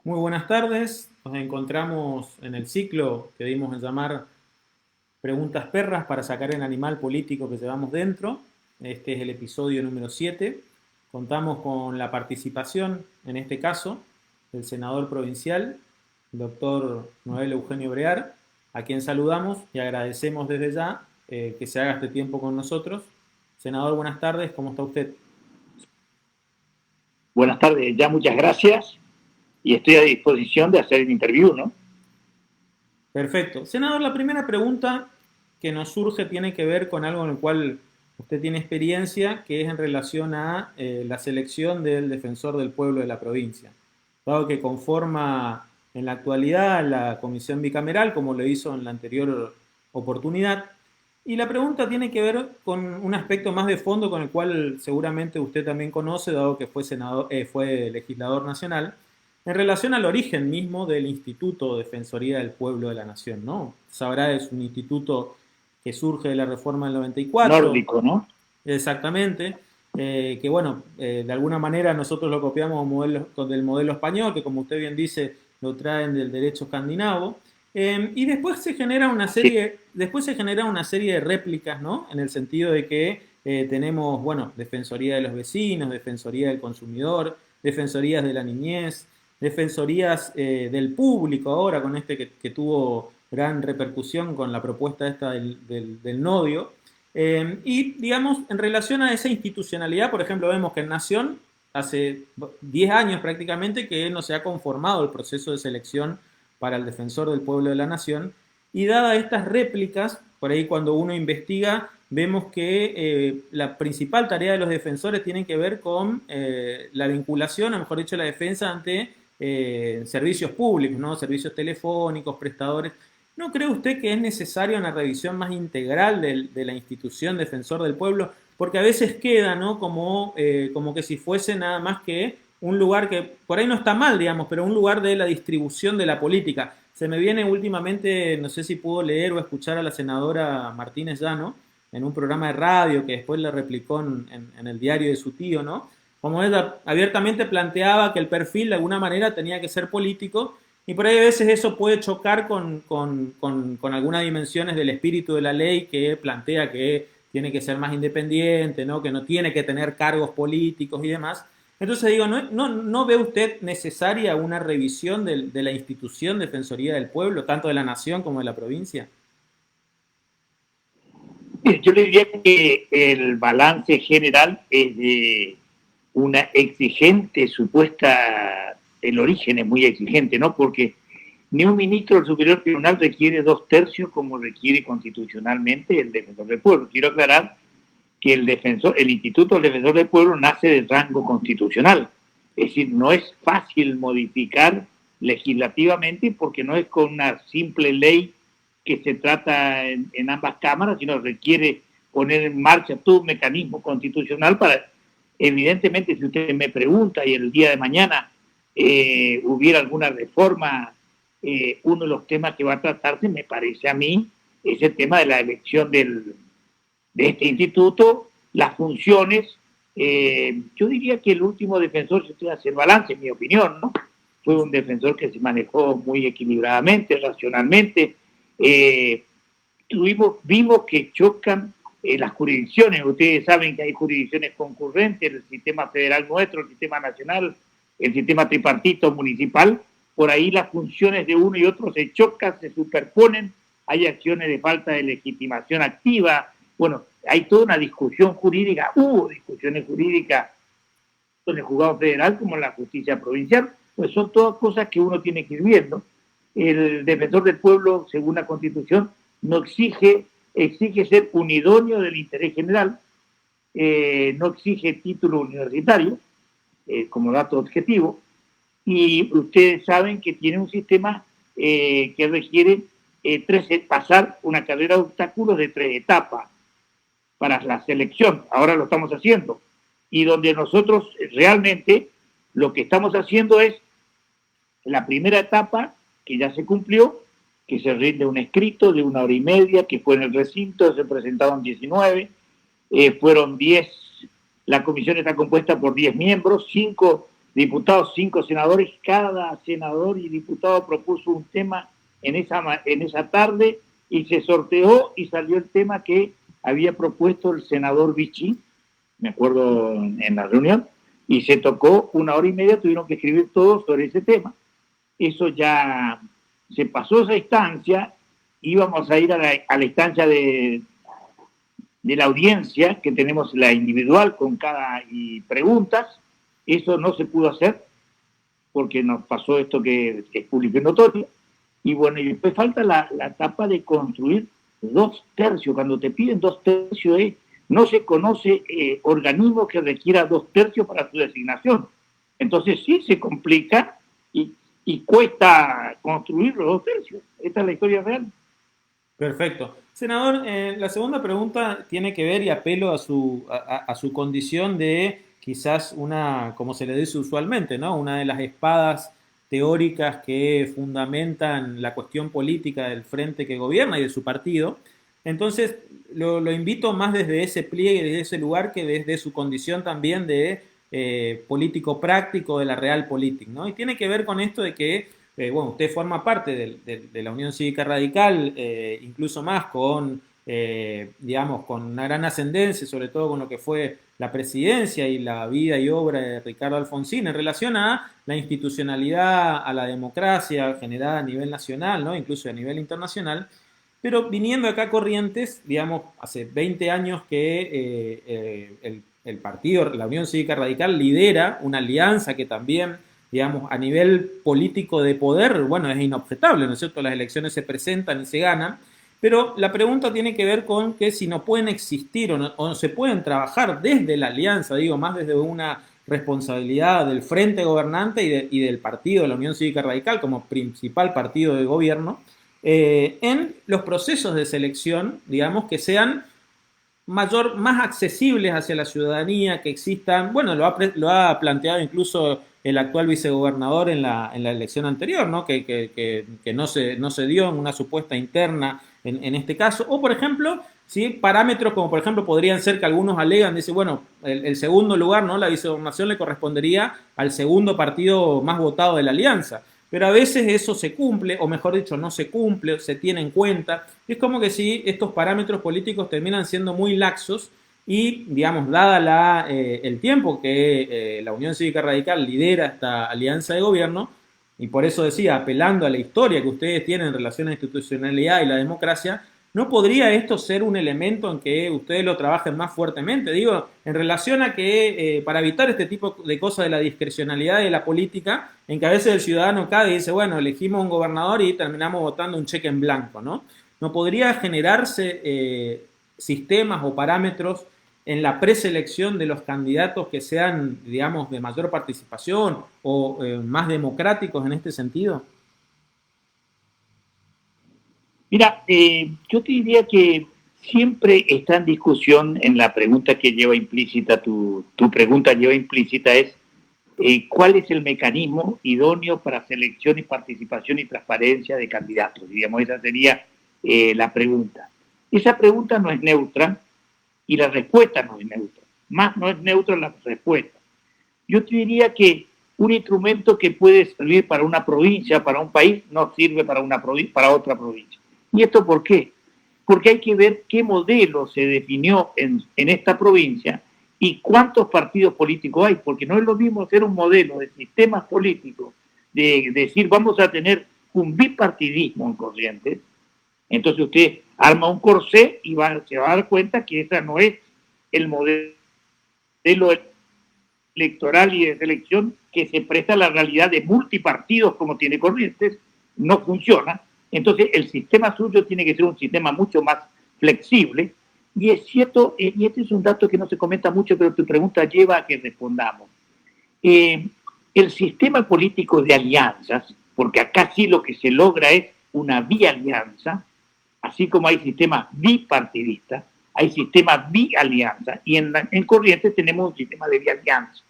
Muy buenas tardes. Nos encontramos en el ciclo que dimos en llamar Preguntas Perras para sacar el animal político que llevamos dentro. Este es el episodio número 7. Contamos con la participación, en este caso, del senador provincial, el doctor Noel Eugenio Brear, a quien saludamos y agradecemos desde ya que se haga este tiempo con nosotros. Senador, buenas tardes. ¿Cómo está usted? Buenas tardes, ya muchas gracias y estoy a disposición de hacer el interview, ¿no? Perfecto. Senador, la primera pregunta que nos surge tiene que ver con algo en el cual usted tiene experiencia, que es en relación a la selección del defensor del pueblo de la provincia. Dado que conforma en la actualidad la comisión bicameral, como lo hizo en la anterior oportunidad. Y la pregunta tiene que ver con un aspecto más de fondo con el cual seguramente usted también conoce, dado que fue senador, fue legislador nacional, en relación al origen mismo del Instituto Defensoría del Pueblo de la Nación, ¿no? Sabrá, es un instituto que surge de la reforma del 94, Nórdico, ¿no? exactamente, que bueno, de alguna manera nosotros lo copiamos del modelo español, que como usted bien dice, lo traen del derecho escandinavo, y después Sí. después se genera una serie de réplicas, ¿no? En el sentido de que tenemos, bueno, Defensoría de los Vecinos, Defensoría del Consumidor, Defensorías de la Niñez, defensorías del público ahora, con este que tuvo gran repercusión con la propuesta esta del Nodio. Y digamos, en relación a esa institucionalidad, por ejemplo, vemos que en Nación hace 10 años prácticamente que no se ha conformado el proceso de selección para el defensor del pueblo de la Nación. Y dadas estas réplicas, por ahí cuando uno investiga, vemos que la principal tarea de los defensores tiene que ver con la vinculación, o mejor dicho, la defensa ante servicios públicos, ¿no? Servicios telefónicos, prestadores. ¿No cree usted que es necesaria una revisión más integral de la institución defensor del pueblo? Porque a veces queda, ¿no? Como que si fuese nada más que un lugar que por ahí no está mal, digamos, pero un lugar de la distribución de la política. Se me viene últimamente, no sé si pudo leer o escuchar a la senadora Martínez Llano en un programa de radio que después le replicó en el diario de su tío, ¿no? Como ella abiertamente planteaba que el perfil de alguna manera tenía que ser político y por ahí a veces eso puede chocar con algunas dimensiones del espíritu de la ley que plantea que tiene que ser más independiente, ¿no? Que no tiene que tener cargos políticos y demás. Entonces digo, ¿no ve usted necesaria una revisión de la institución Defensoría del Pueblo, tanto de la Nación como de la provincia? Yo le diría que el balance general es de una exigente supuesta, el origen es muy exigente, ¿no? Porque ni un ministro del Superior Tribunal requiere 2/3 como requiere constitucionalmente el defensor del pueblo. Quiero aclarar que el Instituto del Defensor del Pueblo nace de rango constitucional. Es decir, no es fácil modificar legislativamente porque no es con una simple ley que se trata en ambas cámaras, sino requiere poner en marcha todo un mecanismo constitucional para, evidentemente, si usted me pregunta y el día de mañana hubiera alguna reforma, uno de los temas que va a tratarse, me parece a mí, es el tema de la elección de este instituto, las funciones. Yo diría que el último defensor, si usted hace el balance, en mi opinión, ¿no? Fue un defensor que se manejó muy equilibradamente, racionalmente. Vimos que chocan las jurisdicciones. Ustedes saben que hay jurisdicciones concurrentes, el sistema federal nuestro, el sistema nacional, el sistema tripartito municipal. Por ahí las funciones de uno y otro se chocan, se superponen, hay acciones de falta de legitimación activa. Bueno, hay toda una discusión jurídica, hubo discusiones jurídicas en el juzgado federal como en la justicia provincial, pues son todas cosas que uno tiene que ir viendo. El defensor del pueblo, según la Constitución, no exige ser un idóneo del interés general, no exige título universitario como dato objetivo, y ustedes saben que tiene un sistema que requiere pasar una carrera de obstáculos de 3 etapas para la selección. Ahora lo estamos haciendo. Y donde nosotros realmente lo que estamos haciendo es la primera etapa, que ya se cumplió, que se rinde un escrito de 1 hora y media, que fue en el recinto, se presentaron 19, fueron 10, la comisión está compuesta por 10 miembros, 5 diputados, 5 senadores, cada senador y diputado propuso un tema en esa tarde y se sorteó y salió el tema que había propuesto el senador Vichy, me acuerdo en la reunión, y se tocó 1 hora y media, tuvieron que escribir todo sobre ese tema. Eso ya se pasó esa instancia, íbamos a ir a la instancia de la audiencia, que tenemos la individual con cada y preguntas. Eso no se pudo hacer porque nos pasó esto que es público y notorio. Y bueno, y después falta la etapa de construir 2/3. Cuando te piden 2/3, no se conoce organismo que requiera 2/3 para su designación. Entonces sí se complica y cuesta construir los 2/3. Esta es la historia real. Perfecto. Senador, la segunda pregunta tiene que ver y apelo a su condición de quizás una, como se le dice usualmente, ¿no? Una de las espadas teóricas que fundamentan la cuestión política del frente que gobierna y de su partido. Entonces, lo invito más desde ese pliegue, desde ese lugar, que desde su condición también de político práctico de la realpolitik, ¿no? Y tiene que ver con esto de que bueno, usted forma parte de la Unión Cívica Radical, incluso más con, digamos, con una gran ascendencia, sobre todo con lo que fue la presidencia y la vida y obra de Ricardo Alfonsín en relación a la institucionalidad, a la democracia generada a nivel nacional, ¿no? Incluso a nivel internacional. Pero viniendo acá a Corrientes, digamos, hace 20 años que el partido, la Unión Cívica Radical, lidera una alianza que también, digamos, a nivel político de poder, bueno, es inobjetable, ¿no es cierto? Las elecciones se presentan y se ganan, pero la pregunta tiene que ver con que si no pueden existir o no se pueden trabajar desde la alianza, digo, más desde una responsabilidad del frente gobernante y del partido de la Unión Cívica Radical como principal partido de gobierno, en los procesos de selección, digamos, que sean más accesibles hacia la ciudadanía, que existan, bueno, lo ha planteado incluso el actual vicegobernador en la elección anterior, ¿no? Que no se dio en una supuesta interna en este caso, o por ejemplo, ¿sí? Parámetros como por ejemplo podrían ser que algunos alegan, dice, bueno, el segundo lugar, ¿no? La vicegobernación le correspondería al segundo partido más votado de la alianza. Pero a veces eso se cumple, o mejor dicho, no se cumple, se tiene en cuenta. Es como que si estos parámetros políticos terminan siendo muy laxos y, digamos, dada el tiempo que la Unión Cívica Radical lidera esta alianza de gobierno, y por eso decía, apelando a la historia que ustedes tienen en relación a la institucionalidad y la democracia, ¿no podría esto ser un elemento en que ustedes lo trabajen más fuertemente? Digo, en relación a que para evitar este tipo de cosas de la discrecionalidad de la política, en que a veces el ciudadano cae y dice, bueno, elegimos un gobernador y terminamos votando un cheque en blanco, ¿no? ¿No podría generarse sistemas o parámetros en la preselección de los candidatos que sean, digamos, de mayor participación o más democráticos en este sentido? Mira, yo te diría que siempre está en discusión en la pregunta que lleva implícita, tu pregunta lleva implícita es cuál es el mecanismo idóneo para selección y participación y transparencia de candidatos. Digamos, esa sería la pregunta. Esa pregunta no es neutra y la respuesta no es neutra. Más no es neutra la respuesta. Yo te diría que un instrumento que puede servir para una provincia, para un país, no sirve para otra provincia. ¿Y esto por qué? Porque hay que ver qué modelo se definió en esta provincia y cuántos partidos políticos hay, porque no es lo mismo hacer un modelo de sistemas políticos, de decir vamos a tener un bipartidismo en Corrientes, entonces usted arma un corsé y se va a dar cuenta que ese no es el modelo electoral y de selección que se presta a la realidad de multipartidos como tiene Corrientes, no funciona. Entonces, el sistema suyo tiene que ser un sistema mucho más flexible. Y es cierto, y este es un dato que no se comenta mucho, pero tu pregunta lleva a que respondamos. El sistema político de alianzas, porque acá sí lo que se logra es una bialianza, así como hay sistemas bipartidistas, hay sistemas bialianza, y en Corrientes tenemos un sistema de bialianza.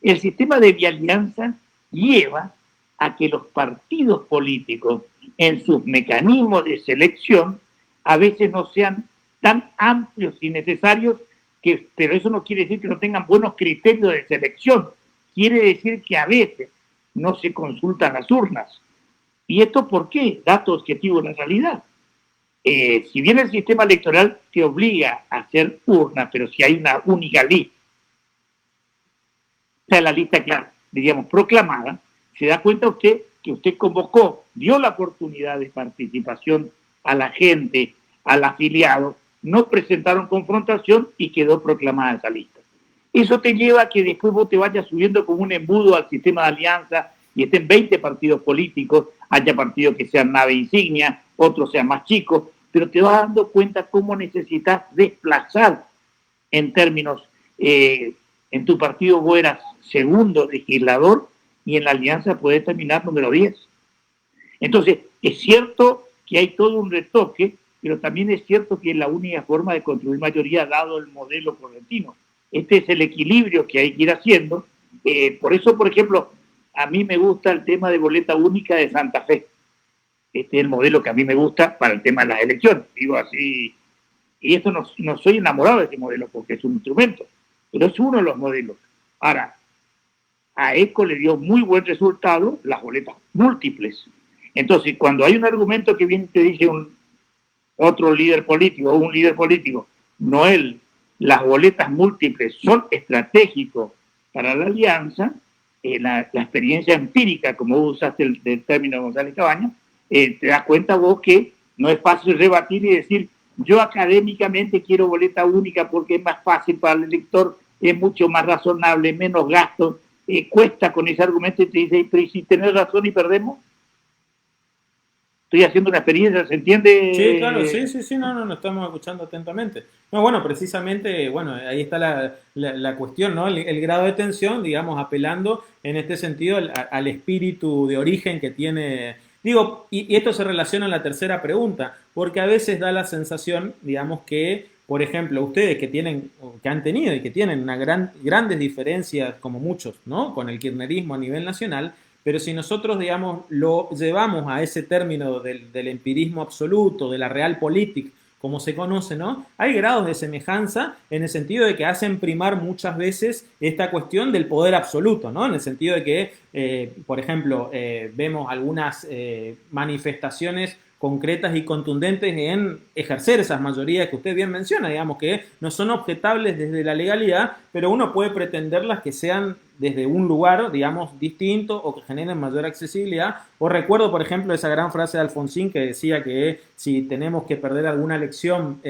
El sistema de bialianza lleva a que los partidos políticos en sus mecanismos de selección a veces no sean tan amplios y necesarios, pero eso no quiere decir que no tengan buenos criterios de selección, quiere decir que a veces no se consultan las urnas. ¿Y esto por qué? Dato objetivo de la realidad. Si bien el sistema electoral te obliga a hacer urnas, pero si hay una única lista, la lista clara, diríamos, proclamada, se da cuenta usted que usted convocó, dio la oportunidad de participación a la gente, al afiliado, no presentaron confrontación y quedó proclamada esa lista. Eso te lleva a que después vos te vayas subiendo como un embudo al sistema de alianza y estén 20 partidos políticos, haya partidos que sean nave insignia, otros sean más chicos, pero te vas dando cuenta cómo necesitas desplazar en términos, en tu partido vos eras segundo legislador y en la alianza podés terminar número 10. Entonces, es cierto que hay todo un retoque, pero también es cierto que es la única forma de construir mayoría dado el modelo correntino. Este es el equilibrio que hay que ir haciendo. Por eso, por ejemplo, a mí me gusta el tema de boleta única de Santa Fe. Este es el modelo que a mí me gusta para el tema de las elecciones. Digo así, y esto no soy enamorado de este modelo porque es un instrumento, pero es uno de los modelos. Ahora, a ECO le dio muy buen resultado las boletas múltiples. Entonces, cuando hay un argumento que viene y te dice otro líder político o un líder político, no él, las boletas múltiples son estratégicos para la alianza, la experiencia empírica, como vos usaste el término de González Cabañas, te das cuenta vos que no es fácil rebatir y decir, yo académicamente quiero boleta única porque es más fácil para el elector, es mucho más razonable, menos gasto, cuesta con ese argumento y te dice, pero ¿y si tenés razón y perdemos? Estoy haciendo una experiencia, ¿se entiende? Sí, claro, sí, no, estamos escuchando atentamente. No, bueno, precisamente, bueno, ahí está la cuestión, ¿no? El grado de tensión, digamos, apelando en este sentido al espíritu de origen que tiene. Digo, y esto se relaciona a la tercera pregunta, porque a veces da la sensación, digamos, que, por ejemplo, ustedes que han tenido y que tienen grandes diferencias, como muchos, ¿no? Con el kirchnerismo a nivel nacional. Pero si nosotros, digamos, lo llevamos a ese término del empirismo absoluto, de la realpolitik, como se conoce, ¿no? Hay grados de semejanza en el sentido de que hacen primar muchas veces esta cuestión del poder absoluto, ¿no? En el sentido de que, por ejemplo, vemos algunas manifestaciones concretas y contundentes en ejercer esas mayorías que usted bien menciona, digamos que no son objetables desde la legalidad, pero uno puede pretenderlas que sean desde un lugar, digamos, distinto o que generen mayor accesibilidad. O recuerdo, por ejemplo, esa gran frase de Alfonsín que decía que si tenemos que perder alguna elección,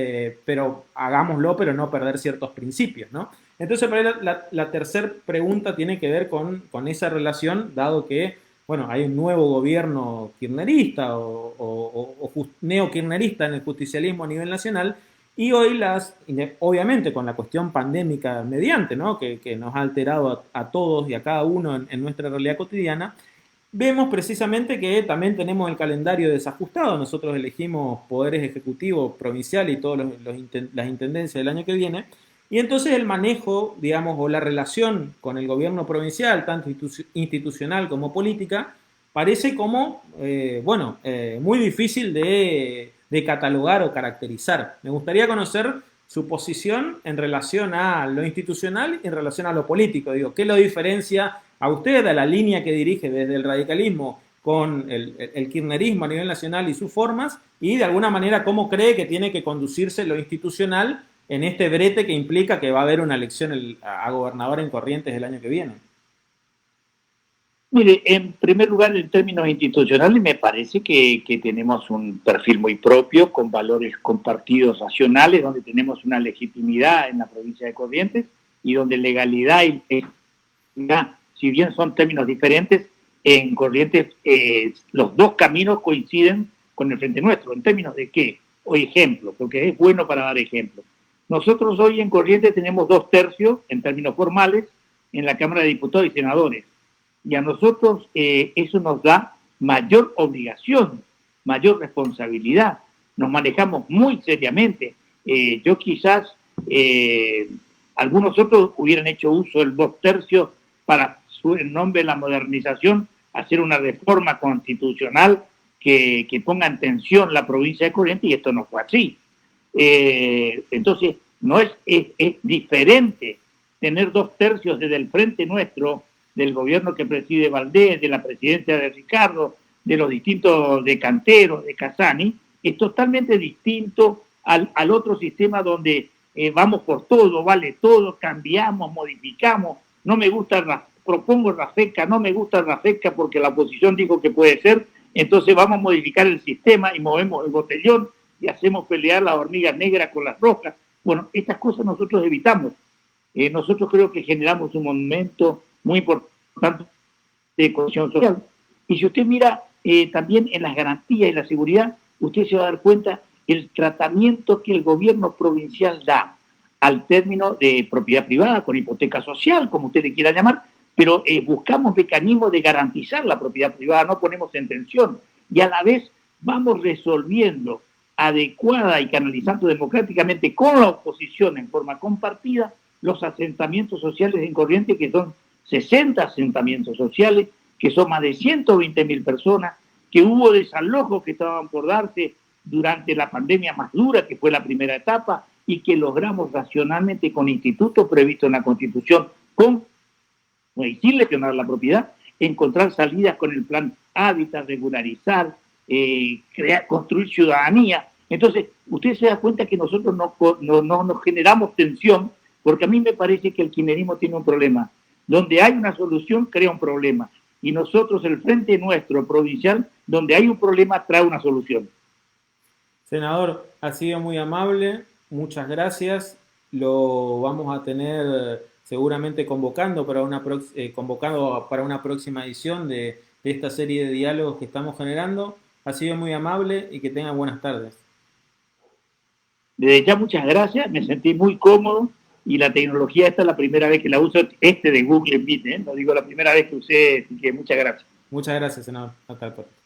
pero hagámoslo, pero no perder ciertos principios, ¿no? Entonces, la tercera pregunta tiene que ver con esa relación, dado que bueno, hay un nuevo gobierno kirchnerista o neokirchnerista en el justicialismo a nivel nacional y hoy obviamente con la cuestión pandémica mediante, ¿no? que nos ha alterado a todos y a cada uno en nuestra realidad cotidiana, vemos precisamente que también tenemos el calendario desajustado. Nosotros elegimos poderes ejecutivos provincial y todas las intendencias del año que viene. Y entonces el manejo, digamos, o la relación con el gobierno provincial, tanto institucional como política, parece como, muy difícil de catalogar o caracterizar. Me gustaría conocer su posición en relación a lo institucional y en relación a lo político. Digo, ¿qué lo diferencia a usted, a la línea que dirige desde el radicalismo con el kirchnerismo a nivel nacional y sus formas? Y de alguna manera, ¿cómo cree que tiene que conducirse lo institucional en este brete que implica que va a haber una elección a gobernador en Corrientes el año que viene? Mire, en primer lugar, en términos institucionales, me parece que tenemos un perfil muy propio, con valores compartidos racionales, donde tenemos una legitimidad en la provincia de Corrientes y donde legalidad y legalidad, si bien son términos diferentes, en Corrientes los dos caminos coinciden con el Frente Nuestro. ¿En términos de qué? O ejemplo, porque es bueno para dar ejemplo. Nosotros hoy en Corrientes tenemos 2/3 en términos formales en la Cámara de Diputados y Senadores. Y a nosotros eso nos da mayor obligación, mayor responsabilidad. Nos manejamos muy seriamente. Yo quizás, algunos otros hubieran hecho uso del 2/3 para, en nombre de la modernización, hacer una reforma constitucional que ponga en tensión la provincia de Corrientes, y esto no fue así. Entonces, no es diferente tener 2/3 desde el Frente Nuestro del gobierno que preside Valdés, de la presidencia de Ricardo, de los distintos de Cantero, de Casani, es totalmente distinto al otro sistema donde vamos por todo, vale todo, cambiamos, modificamos, no me gusta, propongo Rafecca, no me gusta Rafecca porque la oposición dijo que puede ser, entonces vamos a modificar el sistema y movemos el botellón y hacemos pelear las hormigas negras con las rojas. Bueno, estas cosas nosotros evitamos. Nosotros creo que generamos un momento muy importante de cohesión social. Y si usted mira también en las garantías y la seguridad, usted se va a dar cuenta el tratamiento que el gobierno provincial da al término de propiedad privada, con hipoteca social, como usted le quiera llamar, pero buscamos mecanismos de garantizar la propiedad privada, no ponemos en tensión, y a la vez vamos resolviendo adecuada y canalizando democráticamente con la oposición en forma compartida los asentamientos sociales en Corrientes, que son 60 asentamientos sociales, que son más de 120.000 personas, que hubo desalojos que estaban por darse durante la pandemia más dura, que fue la primera etapa, y que logramos racionalmente con institutos previstos en la Constitución, con sin lesionar la propiedad, encontrar salidas con el plan Hábitat, regularizar, construir ciudadanía. Entonces, usted se da cuenta que nosotros no nos generamos tensión, porque a mí me parece que el kirchnerismo tiene un problema. Donde hay una solución, crea un problema. Y nosotros, el frente nuestro, provincial, donde hay un problema, trae una solución. Senador, ha sido muy amable, muchas gracias. Lo vamos a tener seguramente convocando para una próxima edición de esta serie de diálogos que estamos generando. Ha sido muy amable y que tenga buenas tardes. Desde ya muchas gracias, me sentí muy cómodo y la tecnología esta es la primera vez que la uso, de Google Meet, no digo la primera vez que usé, así que muchas gracias. Muchas gracias, senador. Hasta el próximo.